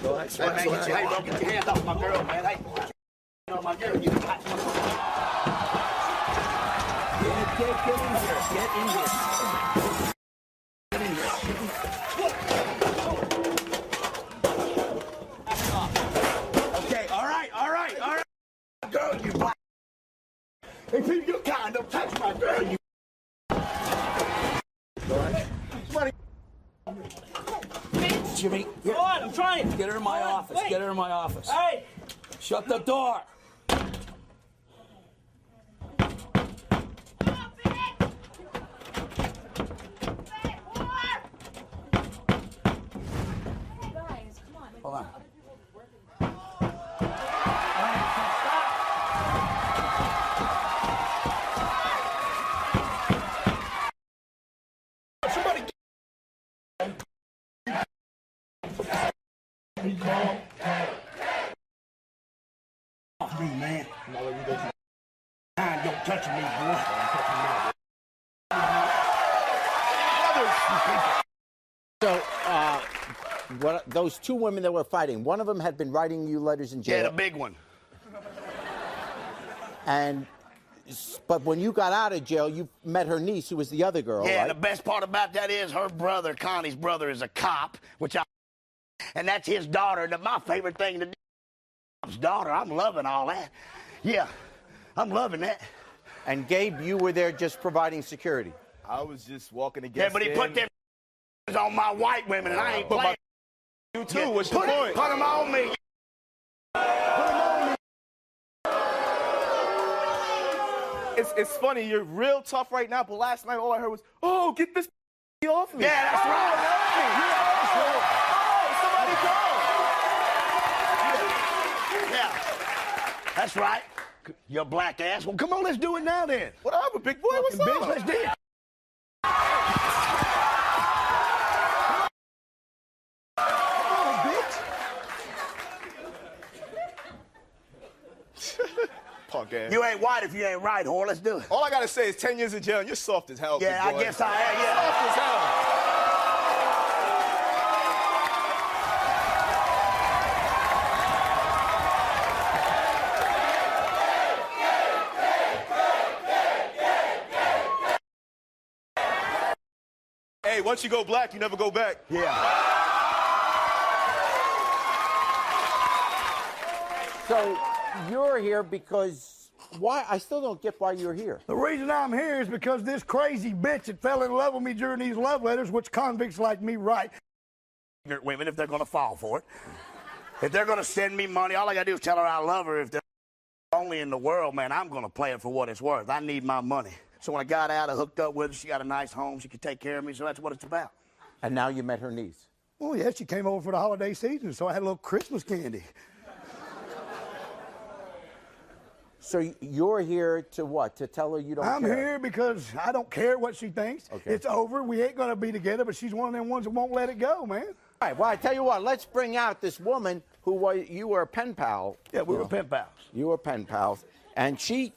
Go ahead. Hey, man, get your hands off my girl, man. Hey, my girl, you touch my girl. Get in here. Get in here. Get in here. Okay, all right. Girl, you black. Hey, people, you kind don't touch my girl, you. Go ahead. Jimmy, Go on, I'm trying. get her in my office. Wait. Get her in my office. Hey! Shut the door. Guys, come on. Hold on. Somebody off me, man. Don't touch me, boy. So, those two women that were fighting, one of them had been writing you letters in jail. Yeah, the big one. But when you got out of jail, you met her niece, who was the other girl, Yeah, right? the best part about that is her brother, Connie's brother, is a cop, and that's his daughter. And my favorite thing to do, his daughter. I'm loving all that. Yeah, I'm loving that. And Gabe, you were there just providing security. I was just walking Yeah, against but he put them on my white women, and I ain't playing. you too. What's your point? Put them on me. Put them on me. It's funny. You're real tough right now, but last night all I heard was, "Oh, get this off me." Yeah, that's right. Yeah, that's right. Your black ass. Well, come on, let's do it now then. Whatever, big boy. What's Fucking bitch, up? let's do it. Punk ass. You ain't white if you ain't right, whore. Let's do it. All I gotta say is 10 years in jail and you're soft as hell. Yeah, big I boy. guess I am. Yeah. Soft as hell. Hey, once you go black, you never go back. Yeah. So you're here because why? I still don't get why you're here. The reason I'm here is because this crazy bitch that fell in love with me during these love letters, which convicts like me write. Women, if they're gonna fall for it, if they're gonna send me money, all I gotta do is tell her I love her. If they're only in the world, man, I'm gonna play it for what it's worth. I need my money. So when I got out, I hooked up with her. She got a nice home. She could take care of me. So that's what it's about. And now you met her niece. Oh, yeah, she came over for the holiday season, so I had a little Christmas candy. So you're here to what? To tell her you don't I'm care? here because I don't care what she thinks. Okay. It's over. We ain't going to be together, but she's one of them ones that won't let it go, man. All right, well, I tell you what, let's bring out this woman who was, you were a pen pal. Yeah, we were pen pals. You were pen pals. And she